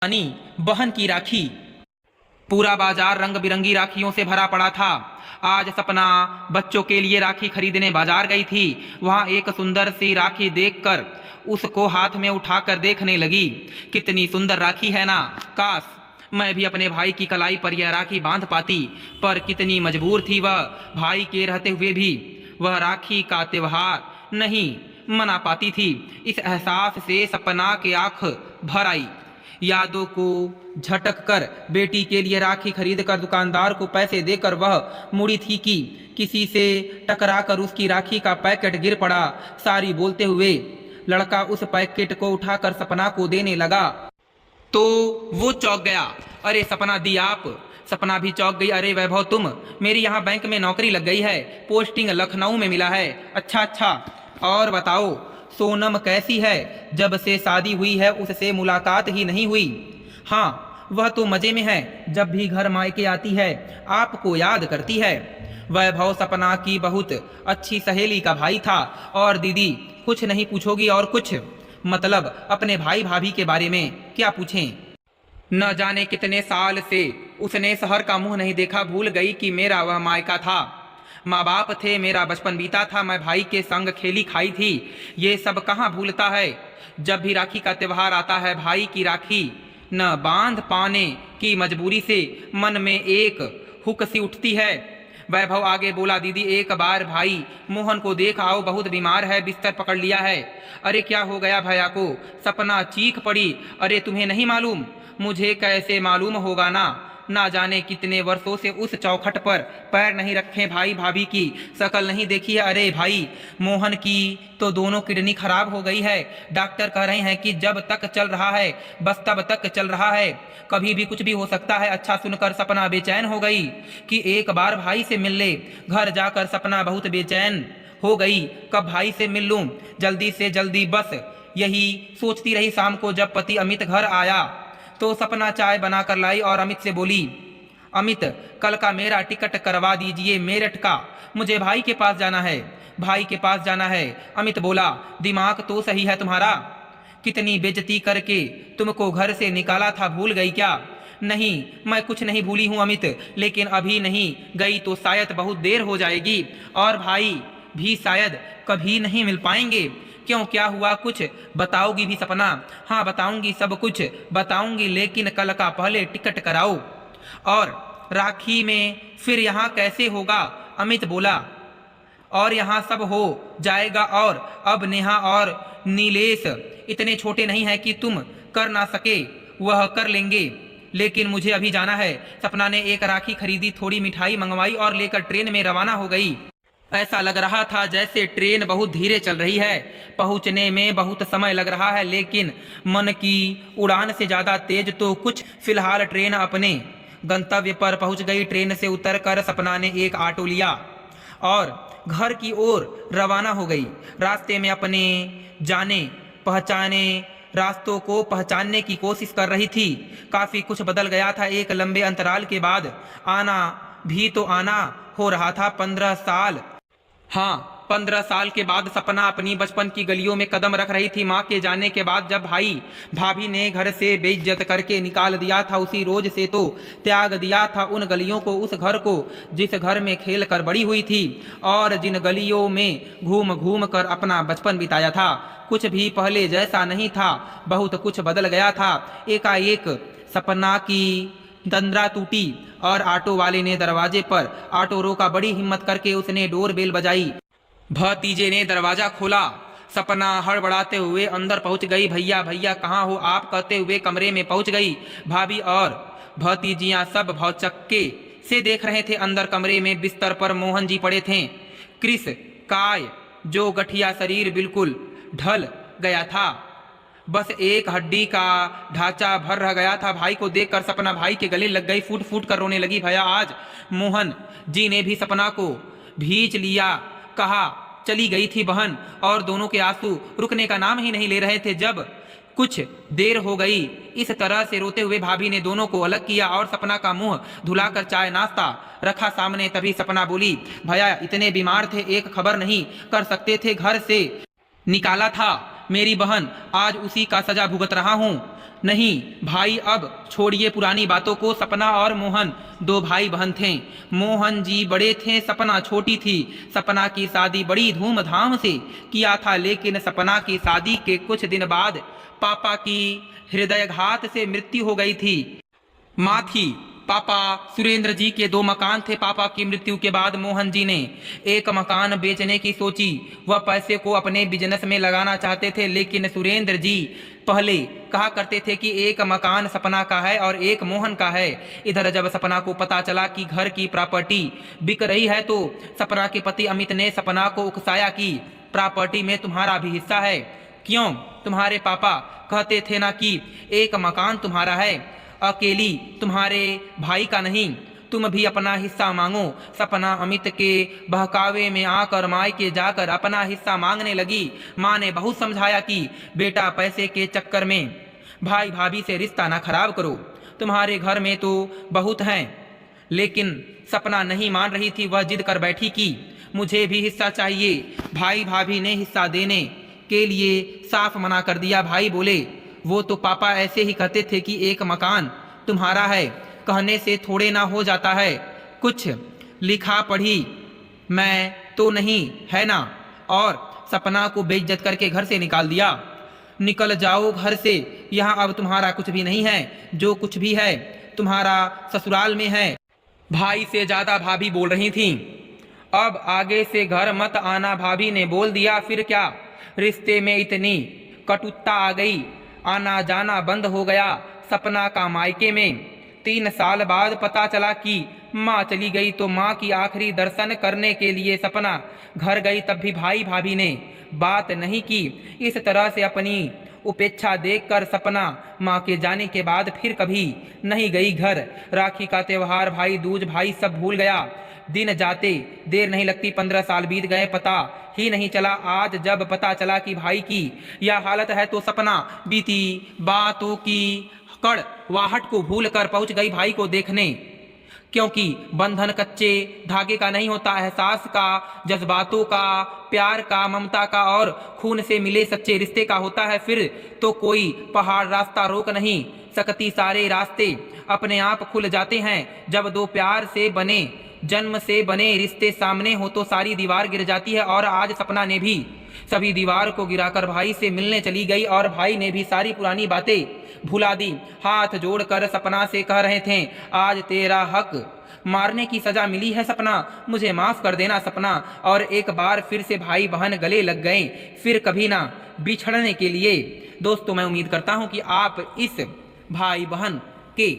यानी बहन की राखी। पूरा बाजार रंग बिरंगी राखियों से भरा पड़ा था। आज सपना बच्चों के लिए राखी खरीदने बाजार गई थी। वहां एक सुंदर सी राखी देखकर उसको हाथ में उठाकर देखने लगी। कितनी सुंदर राखी है ना, काश मैं भी अपने भाई की कलाई पर यह राखी बांध पाती। पर कितनी मजबूर थी वह, भाई के रहते हुए भी वह राखी का त्योहार नहीं मना पाती थी। इस एहसास से सपना की आंख भर आई। यादों को झटक कर बेटी के लिए राखी खरीद कर दुकानदार को पैसे देकर वह मुड़ी थी कि किसी से टकरा कर उसकी राखी का पैकेट गिर पड़ा। सारी बोलते हुए लड़का उस पैकेट को उठाकर सपना को देने लगा तो वो चौंक गया। अरे सपना, दी आप? सपना भी चौंक गई। अरे वैभव, तुम? मेरी यहाँ बैंक में नौकरी लग गई है, पोस्टिंग लखनऊ में मिला है। अच्छा अच्छा, और बताओ सोनम कैसी है? जब से शादी हुई है उससे मुलाकात ही नहीं हुई। हाँ, वह तो मजे में है, जब भी घर मायके आती है आपको याद करती है। वैभव सपना की बहुत अच्छी सहेली का भाई था। और दीदी, कुछ नहीं पूछोगी? और कुछ मतलब अपने भाई भाभी के बारे में क्या पूछें? न जाने कितने साल से उसने शहर का मुंह नहीं देखा। भूल गई कि मेरा वह मायका था, माँ बाप थे, मेरा बचपन बीता था, मैं भाई के संग खेली खाई थी। ये सब कहाँ भूलता है। जब भी राखी का त्योहार आता है, भाई की राखी न बांध पाने की मजबूरी से मन में एक हुक सी उठती है। वैभव आगे बोला, दीदी एक बार भाई मोहन को देख आओ, बहुत बीमार है, बिस्तर पकड़ लिया है। अरे क्या हो गया भैया को? सपना चीख पड़ी। अरे तुम्हें नहीं मालूम? मुझे कैसे मालूम होगा ना जाने कितने वर्षों से उस चौखट पर पैर नहीं रखे, भाई भाभी की शक्ल नहीं देखी है। अरे भाई, मोहन की तो दोनों किडनी खराब हो गई है। डॉक्टर कह रहे हैं कि जब तक चल रहा है बस तब तक चल रहा है, कभी भी कुछ भी हो सकता है। अच्छा सुनकर सपना बेचैन हो गई कि एक बार भाई से मिल ले। घर जाकर सपना बहुत बेचैन हो गई, कब भाई से मिल लूं, जल्दी से जल्दी, बस यही सोचती रही। शाम को जब पति अमित घर आया तो सपना चाय बनाकर लाई और अमित से बोली, अमित कल का मेरा टिकट करवा दीजिए मेरठ का, मुझे भाई के पास जाना है। भाई के पास जाना है? अमित बोला, दिमाग तो सही है तुम्हारा? कितनी बेइज्जती करके तुमको घर से निकाला था, भूल गई क्या? नहीं, मैं कुछ नहीं भूली हूँ अमित, लेकिन अभी नहीं गई तो शायद बहुत देर हो जाएगी, और भाई भी शायद कभी नहीं मिल पाएंगे। क्यों, क्या हुआ? कुछ बताओगी भी सपना? हाँ बताऊंगी, सब कुछ बताऊंगी, लेकिन कल का पहले टिकट कराओ। और राखी में फिर यहाँ कैसे होगा? अमित बोला, और यहाँ सब हो जाएगा। और अब नेहा और नीलेश इतने छोटे नहीं है कि तुम कर ना सके, वह कर लेंगे, लेकिन मुझे अभी जाना है। सपना ने एक राखी खरीदी, थोड़ी मिठाई मंगवाई और लेकर ट्रेन में रवाना हो गई। ऐसा लग रहा था जैसे ट्रेन बहुत धीरे चल रही है, पहुंचने में बहुत समय लग रहा है, लेकिन मन की उड़ान से ज्यादा तेज तो कुछ। फिलहाल ट्रेन अपने गंतव्य पर पहुंच गई। ट्रेन से उतरकर सपना ने एक ऑटो लिया और घर की ओर रवाना हो गई। रास्ते में अपने जाने पहचाने रास्तों को पहचानने की कोशिश कर रही थी। काफी कुछ बदल गया था। एक लंबे अंतराल के बाद आना भी तो आना हो रहा था। 15 साल, हाँ 15 साल के बाद सपना अपनी बचपन की गलियों में कदम रख रही थी। माँ के जाने के बाद जब भाई भाभी ने घर से बेइज्जत करके निकाल दिया था, उसी रोज से तो त्याग दिया था उन गलियों को, उस घर को जिस घर में खेल कर बड़ी हुई थी और जिन गलियों में घूम घूम कर अपना बचपन बिताया था। कुछ भी पहले जैसा नहीं था, बहुत कुछ बदल गया था। एकाएक सपना की तंद्रा टूटी और ऑटो वाले ने दरवाजे पर ऑटो रोका। बड़ी हिम्मत करके उसने डोर बेल बजाई। भतीजे ने दरवाजा खोला। सपना हड़बड़ाते हुए अंदर पहुंच गई। भैया भैया कहाँ हो आप? कहते हुए कमरे में पहुंच गई। भाभी और भतीजियां सब भौचक्के से देख रहे थे। अंदर कमरे में बिस्तर पर मोहन जी पड़े थे। क्रिस काय जो गठिया शरीर बिल्कुल ढल गया था, बस एक हड्डी का ढांचा भर रह गया था। भाई को देखकर सपना भाई के गले लग गई, फूट फूट कर रोने लगी। भैया आज मोहन जी ने भी सपना को भींच लिया, कहा चली गई थी बहन, और दोनों के आंसू रुकने का नाम ही नहीं ले रहे थे। जब कुछ देर हो गई इस तरह से रोते हुए भाभी ने दोनों को अलग किया और सपना का मुंह धुलाकर चाय नाश्ता रखा सामने। तभी सपना बोली, भैया इतने बीमार थे, एक खबर नहीं कर सकते थे, घर से निकाला था मेरी बहन, आज उसी का सजा भुगत रहा हूँ। नहीं भाई, अब छोड़िए पुरानी बातों को। सपना और मोहन दो भाई बहन थे। मोहन जी बड़े थे, सपना छोटी थी। सपना की शादी बड़ी धूमधाम से किया था, लेकिन सपना की शादी के कुछ दिन बाद पापा की हृदयाघात से मृत्यु हो गई थी। माँ थी। पापा सुरेंद्र जी के दो मकान थे। पापा की मृत्यु के बाद मोहन जी ने एक मकान बेचने की सोची। वह पैसे को अपने बिजनेस में लगाना चाहते थे, लेकिन सुरेंद्र जी पहले कहा करते थे कि एक मकान सपना का है और एक मोहन का है। इधर जब सपना को पता चला कि घर की प्रॉपर्टी बिक रही है, तो सपना के पति अमित ने सपना को उकसाया कि प्रॉपर्टी में तुम्हारा भी हिस्सा है। क्यों? तुम्हारे पापा कहते थे ना कि एक मकान तुम्हारा है, अकेली तुम्हारे भाई का नहीं। तुम भी अपना हिस्सा मांगो। सपना अमित के बहकावे में आकर मायके जाकर अपना हिस्सा मांगने लगी। माँ ने बहुत समझाया कि बेटा, पैसे के चक्कर में भाई भाभी से रिश्ता ना खराब करो। तुम्हारे घर में तो बहुत हैं। लेकिन सपना नहीं मान रही थी। वह जिद कर बैठी कि मुझे भी हिस्सा चाहिए। भाई भाभी ने हिस्सा देने के लिए साफ मना कर दिया। भाई बोले, वो तो पापा ऐसे ही कहते थे कि एक मकान तुम्हारा है, कहने से थोड़े ना हो जाता है। कुछ लिखा पढ़ी मैं तो नहीं है ना। और सपना को बेइज्जत करके घर से निकाल दिया। निकल जाओ घर से, यहाँ अब तुम्हारा कुछ भी नहीं है। जो कुछ भी है तुम्हारा ससुराल में है। भाई से ज्यादा भाभी बोल रही थीं। अब आगे से घर मत आना, भाभी ने बोल दिया। फिर क्या, रिश्ते में इतनी कटुता आ गई, आना जाना बंद हो गया। सपना का मायके में 3 साल बाद पता चला कि माँ चली गई, तो माँ की आखिरी दर्शन करने के लिए सपना घर गई। तब भी भाई भाभी ने बात नहीं की। इस तरह से अपनी उपेक्षा देखकर सपना माँ के जाने के बाद फिर कभी नहीं गई घर। राखी का त्योहार, भाई दूज, भाई सब भूल गया। दिन जाते देर नहीं लगती, 15 साल बीत गए, पता ही नहीं चला। आज जब पता चला कि भाई की यह हालत है, तो सपना बीती बातों की कड़वाहट को भूलकर पहुंच गई भाई को देखने। क्योंकि बंधन कच्चे धागे का नहीं होता, एहसास का, जज्बातों का, प्यार का, ममता का और खून से मिले सच्चे रिश्ते का होता है। फिर तो कोई पहाड़ रास्ता रोक नहीं सकती। सारे रास्ते अपने आप खुल जाते हैं। जब दो प्यार से बने, जन्म से बने रिश्ते सामने हो, तो सारी दीवार गिर जाती है। और आज सपना ने भी सभी दीवार को गिराकर भाई से मिलने चली गई, और भाई ने भी सारी पुरानी बातें भुला दी। हाथ जोड़कर सपना से कह रहे थे, आज तेरा हक मारने की सजा मिली है सपना, मुझे माफ कर देना सपना। और एक बार फिर से भाई बहन गले लग गए, फिर कभी ना बिछड़ने के लिए। दोस्तों, मैं उम्मीद करता हूं कि आप इस भाई बहन के